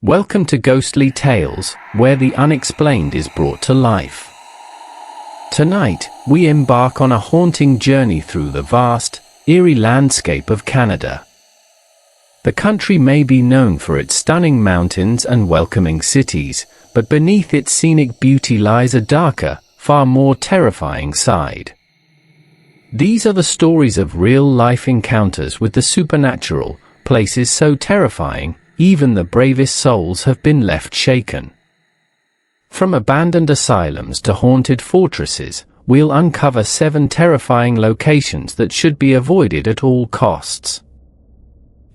Welcome to Ghostly Tales, where the unexplained is brought to life. Tonight, we embark on a haunting journey through the vast, eerie landscape of Canada. The country may be known for its stunning mountains and welcoming cities, but beneath its scenic beauty lies a darker, far more terrifying side. These are the stories of real-life encounters with the supernatural, places so terrifying, even the bravest souls have been left shaken. From abandoned asylums to haunted fortresses, we'll uncover 7 terrifying locations that should be avoided at all costs.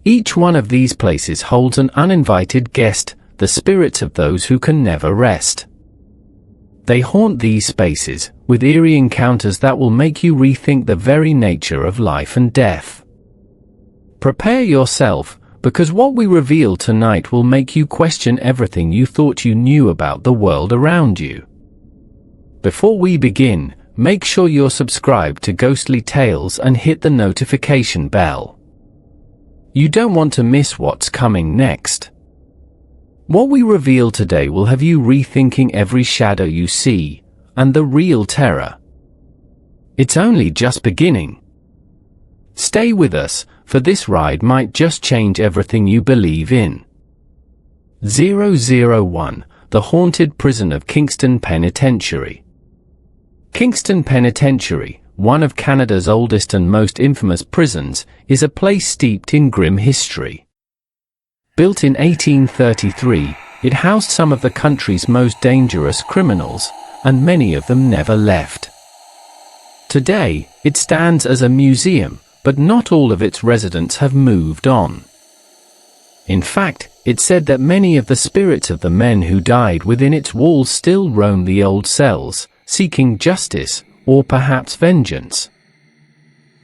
Each one of these places holds an uninvited guest, the spirits of those who can never rest. They haunt these spaces, with eerie encounters that will make you rethink the very nature of life and death. Prepare yourself, because what we reveal tonight will make you question everything you thought you knew about the world around you. Before we begin, make sure you're subscribed to Ghostly Tales and hit the notification bell. You don't want to miss what's coming next. What we reveal today will have you rethinking every shadow you see, and the real terror. It's only just beginning. Stay with us, for this ride might just change everything you believe in. 001, the haunted prison of Kingston Penitentiary. Kingston Penitentiary, one of Canada's oldest and most infamous prisons, is a place steeped in grim history. Built in 1833, it housed some of the country's most dangerous criminals, and many of them never left. Today, it stands as a museum, but not all of its residents have moved on. In fact, it's said that many of the spirits of the men who died within its walls still roam the old cells, seeking justice, or perhaps vengeance.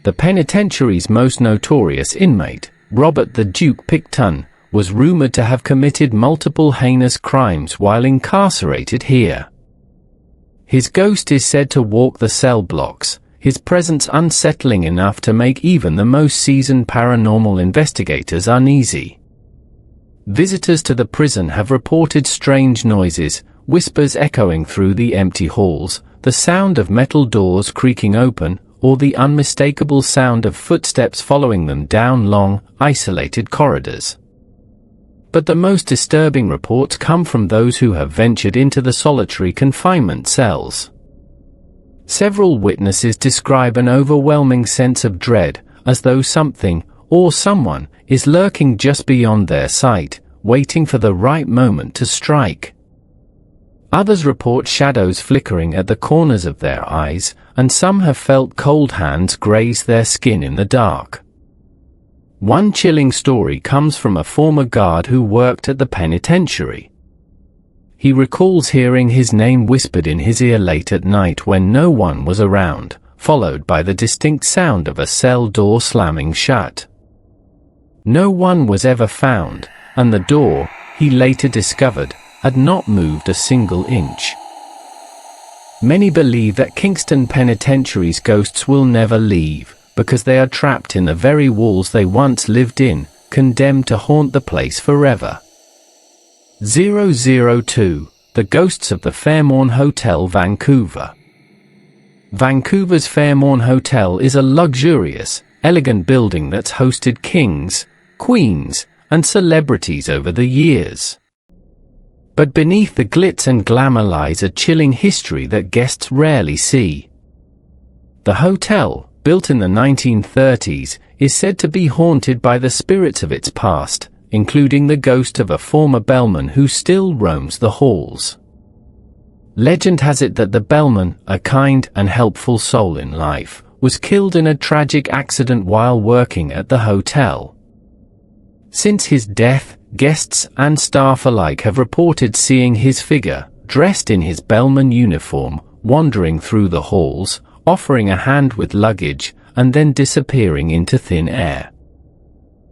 The penitentiary's most notorious inmate, Robert the Duke Picton, was rumored to have committed multiple heinous crimes while incarcerated here. His ghost is said to walk the cell blocks, his presence unsettling enough to make even the most seasoned paranormal investigators uneasy. Visitors to the prison have reported strange noises, whispers echoing through the empty halls, the sound of metal doors creaking open, or the unmistakable sound of footsteps following them down long, isolated corridors. But the most disturbing reports come from those who have ventured into the solitary confinement cells. Several witnesses describe an overwhelming sense of dread, as though something, or someone, is lurking just beyond their sight, waiting for the right moment to strike. Others report shadows flickering at the corners of their eyes, and some have felt cold hands graze their skin in the dark. One chilling story comes from a former guard who worked at the penitentiary. He recalls hearing his name whispered in his ear late at night when no one was around, followed by the distinct sound of a cell door slamming shut. No one was ever found, and the door, he later discovered, had not moved a single inch. Many believe that Kingston Penitentiary's ghosts will never leave, because they are trapped in the very walls they once lived in, condemned to haunt the place forever. 002, the ghosts of the Fairmont Hotel Vancouver. Vancouver's Fairmont Hotel is a luxurious, elegant building that's hosted kings, queens, and celebrities over the years. But beneath the glitz and glamour lies a chilling history that guests rarely see. The hotel, built in the 1930s, is said to be haunted by the spirits of its past, including the ghost of a former bellman who still roams the halls. Legend has it that the bellman, a kind and helpful soul in life, was killed in a tragic accident while working at the hotel. Since his death, guests and staff alike have reported seeing his figure, dressed in his bellman uniform, wandering through the halls, offering a hand with luggage, and then disappearing into thin air.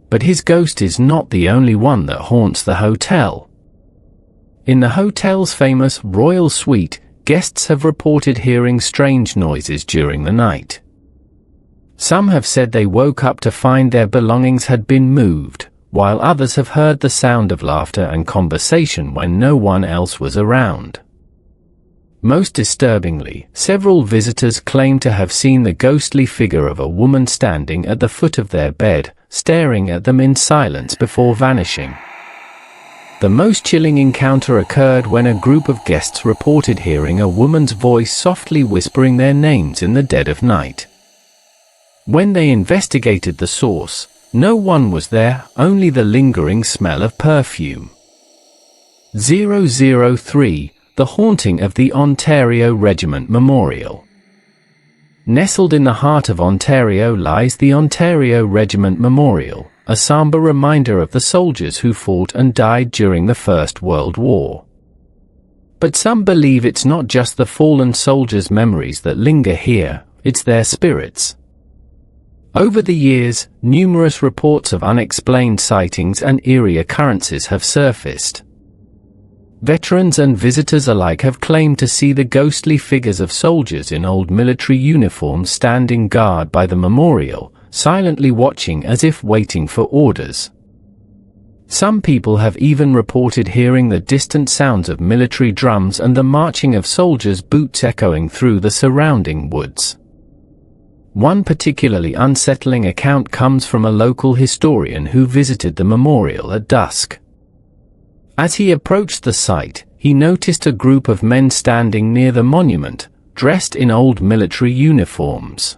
But his ghost is not the only one that haunts the hotel. In the hotel's famous Royal Suite, guests have reported hearing strange noises during the night. Some have said they woke up to find their belongings had been moved, while others have heard the sound of laughter and conversation when no one else was around. Most disturbingly, several visitors claim to have seen the ghostly figure of a woman standing at the foot of their bed, staring at them in silence before vanishing. The most chilling encounter occurred when a group of guests reported hearing a woman's voice softly whispering their names in the dead of night. When they investigated the source, no one was there, only the lingering smell of perfume. 003. The haunting of the Ontario Regiment Memorial. Nestled in the heart of Ontario lies the Ontario Regiment Memorial, a somber reminder of the soldiers who fought and died during the First World War. But some believe it's not just the fallen soldiers' memories that linger here, it's their spirits. Over the years, numerous reports of unexplained sightings and eerie occurrences have surfaced. Veterans and visitors alike have claimed to see the ghostly figures of soldiers in old military uniforms standing guard by the memorial, silently watching as if waiting for orders. Some people have even reported hearing the distant sounds of military drums and the marching of soldiers' boots echoing through the surrounding woods. One particularly unsettling account comes from a local historian who visited the memorial at dusk. As he approached the site, he noticed a group of men standing near the monument, dressed in old military uniforms.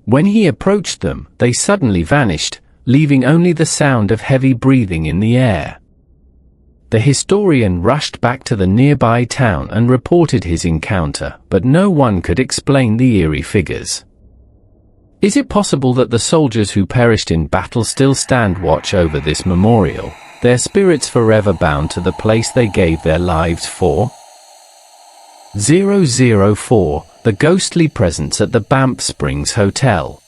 When he approached them, they suddenly vanished, leaving only the sound of heavy breathing in the air. The historian rushed back to the nearby town and reported his encounter, but no one could explain the eerie figures. Is it possible that the soldiers who perished in battle still stand watch over this memorial, their spirits forever bound to the place they gave their lives for? 004. The ghostly presence at the Banff Springs Hotel.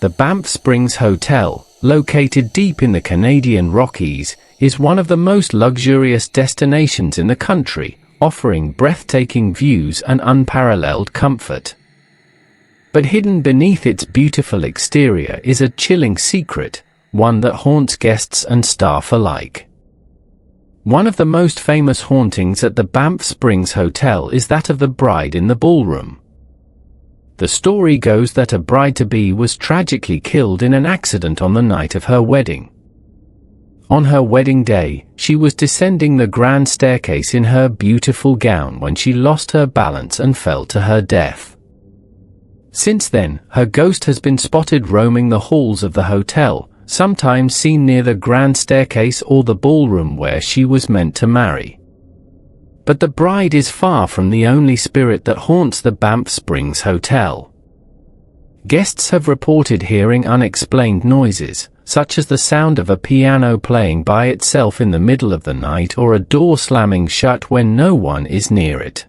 The Banff Springs Hotel, located deep in the Canadian Rockies, is one of the most luxurious destinations in the country, offering breathtaking views and unparalleled comfort. But hidden beneath its beautiful exterior is a chilling secret, one that haunts guests and staff alike. One of the most famous hauntings at the Banff Springs Hotel is that of the bride in the ballroom. The story goes that a bride-to-be was tragically killed in an accident on the night of her wedding. On her wedding day, she was descending the grand staircase in her beautiful gown when she lost her balance and fell to her death. Since then, her ghost has been spotted roaming the halls of the hotel, sometimes seen near the grand staircase or the ballroom where she was meant to marry. But the bride is far from the only spirit that haunts the Banff Springs Hotel. Guests have reported hearing unexplained noises, such as the sound of a piano playing by itself in the middle of the night or a door slamming shut when no one is near it.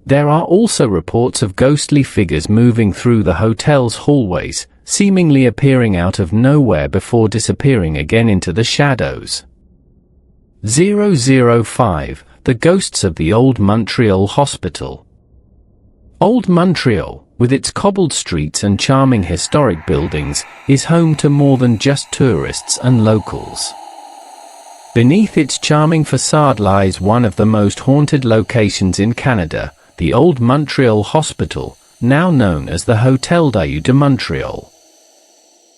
There are also reports of ghostly figures moving through the hotel's hallways, seemingly appearing out of nowhere before disappearing again into the shadows. 005. The ghosts of the Old Montreal Hospital. Old Montreal, with its cobbled streets and charming historic buildings, is home to more than just tourists and locals. Beneath its charming facade lies one of the most haunted locations in Canada, the Old Montreal Hospital, now known as the Hôtel Dieu de Montréal.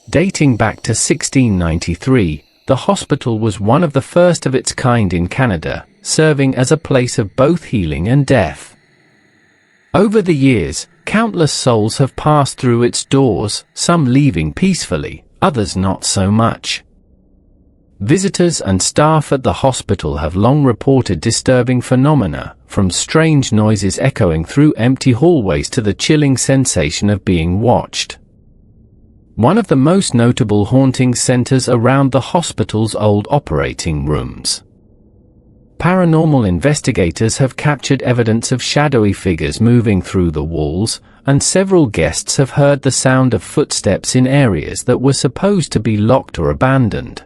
Dating back to 1693, the hospital was one of the first of its kind in Canada, serving as a place of both healing and death. Over the years, countless souls have passed through its doors, some leaving peacefully, others not so much. Visitors and staff at the hospital have long reported disturbing phenomena, from strange noises echoing through empty hallways to the chilling sensation of being watched. One of the most notable hauntings centers around the hospital's old operating rooms. Paranormal investigators have captured evidence of shadowy figures moving through the walls, and several guests have heard the sound of footsteps in areas that were supposed to be locked or abandoned.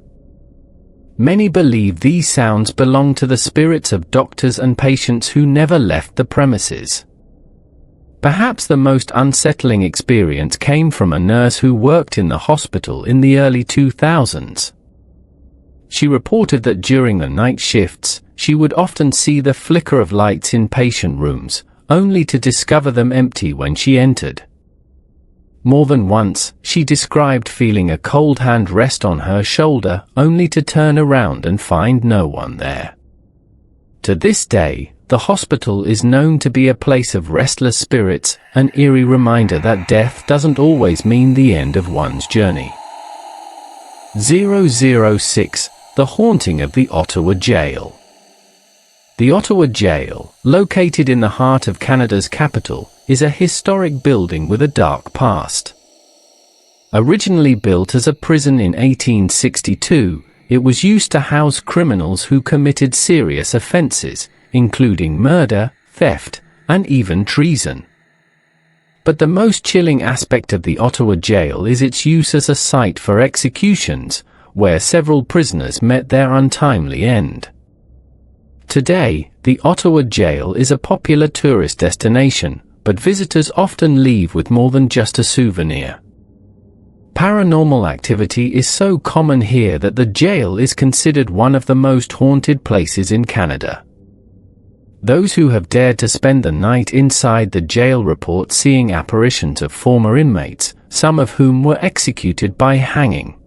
Many believe these sounds belong to the spirits of doctors and patients who never left the premises. Perhaps the most unsettling experience came from a nurse who worked in the hospital in the early 2000s. She reported that during the night shifts, she would often see the flicker of lights in patient rooms, only to discover them empty when she entered. More than once, she described feeling a cold hand rest on her shoulder, only to turn around and find no one there. To this day, the hospital is known to be a place of restless spirits, an eerie reminder that death doesn't always mean the end of one's journey. 006. The Haunting of the Ottawa Jail. The Ottawa Jail, located in the heart of Canada's capital, is a historic building with a dark past. Originally built as a prison in 1862, it was used to house criminals who committed serious offences, including murder, theft, and even treason. But the most chilling aspect of the Ottawa Jail is its use as a site for executions, where several prisoners met their untimely end. Today, the Ottawa Jail is a popular tourist destination, but visitors often leave with more than just a souvenir. Paranormal activity is so common here that the jail is considered one of the most haunted places in Canada. Those who have dared to spend the night inside the jail report seeing apparitions of former inmates, some of whom were executed by hanging.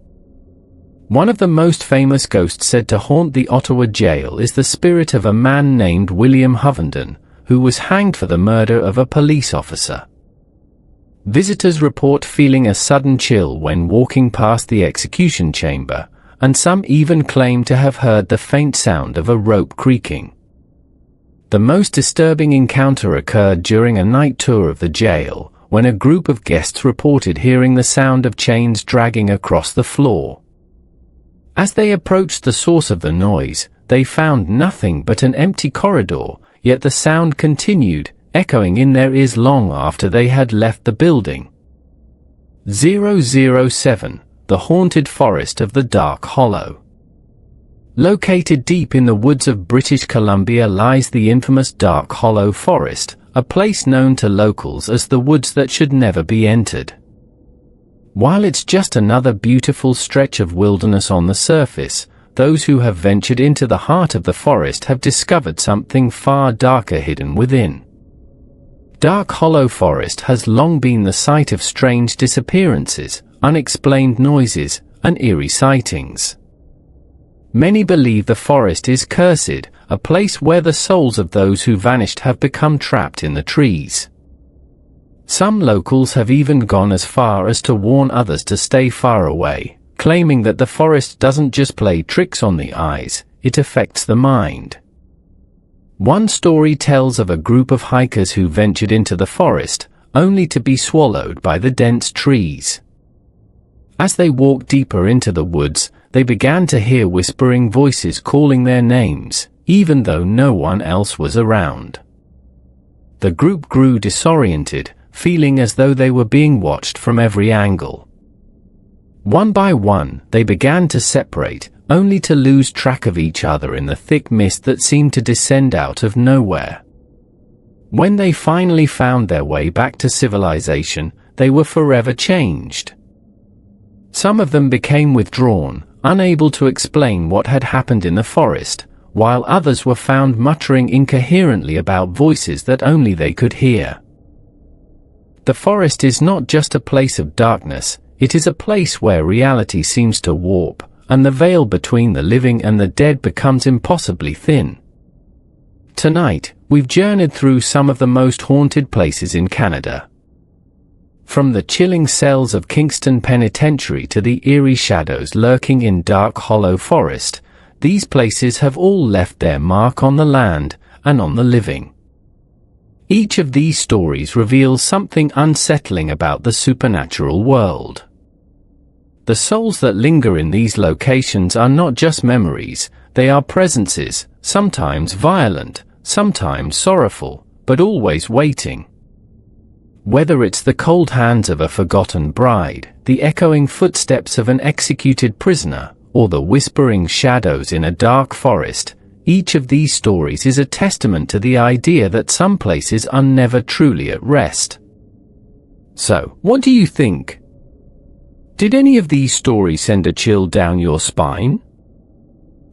One of the most famous ghosts said to haunt the Ottawa Jail is the spirit of a man named William Hovenden, who was hanged for the murder of a police officer. Visitors report feeling a sudden chill when walking past the execution chamber, and some even claim to have heard the faint sound of a rope creaking. The most disturbing encounter occurred during a night tour of the jail, when a group of guests reported hearing the sound of chains dragging across the floor. As they approached the source of the noise, they found nothing but an empty corridor, yet the sound continued, echoing in their ears long after they had left the building. 007. The Haunted Forest of the Dark Hollow. Located deep in the woods of British Columbia lies the infamous Dark Hollow Forest, a place known to locals as the woods that should never be entered. While it's just another beautiful stretch of wilderness on the surface, those who have ventured into the heart of the forest have discovered something far darker hidden within. Dark Hollow Forest has long been the site of strange disappearances, unexplained noises, and eerie sightings. Many believe the forest is cursed, a place where the souls of those who vanished have become trapped in the trees. Some locals have even gone as far as to warn others to stay far away, claiming that the forest doesn't just play tricks on the eyes, it affects the mind. One story tells of a group of hikers who ventured into the forest, only to be swallowed by the dense trees. As they walked deeper into the woods, they began to hear whispering voices calling their names, even though no one else was around. The group grew disoriented, feeling as though they were being watched from every angle. One by one, they began to separate, only to lose track of each other in the thick mist that seemed to descend out of nowhere. When they finally found their way back to civilization, they were forever changed. Some of them became withdrawn, unable to explain what had happened in the forest, while others were found muttering incoherently about voices that only they could hear. The forest is not just a place of darkness, it is a place where reality seems to warp, and the veil between the living and the dead becomes impossibly thin. Tonight, we've journeyed through some of the most haunted places in Canada. From the chilling cells of Kingston Penitentiary to the eerie shadows lurking in Dark Hollow Forest, these places have all left their mark on the land and on the living. Each of these stories reveals something unsettling about the supernatural world. The souls that linger in these locations are not just memories, they are presences, sometimes violent, sometimes sorrowful, but always waiting. Whether it's the cold hands of a forgotten bride, the echoing footsteps of an executed prisoner, or the whispering shadows in a dark forest, Each of these stories is a testament to the idea that some places are never truly at rest. So, what do you think? Did any of these stories send a chill down your spine?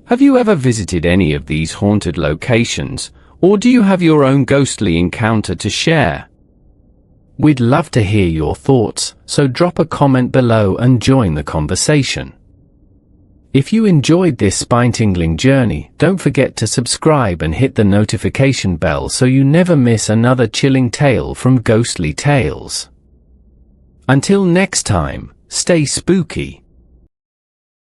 Have you ever visited any of these haunted locations, or do you have your own ghostly encounter to share? We'd love to hear your thoughts, so drop a comment below and join the conversation. If you enjoyed this spine-tingling journey, don't forget to subscribe and hit the notification bell so you never miss another chilling tale from Ghostly Tales. Until next time, stay spooky.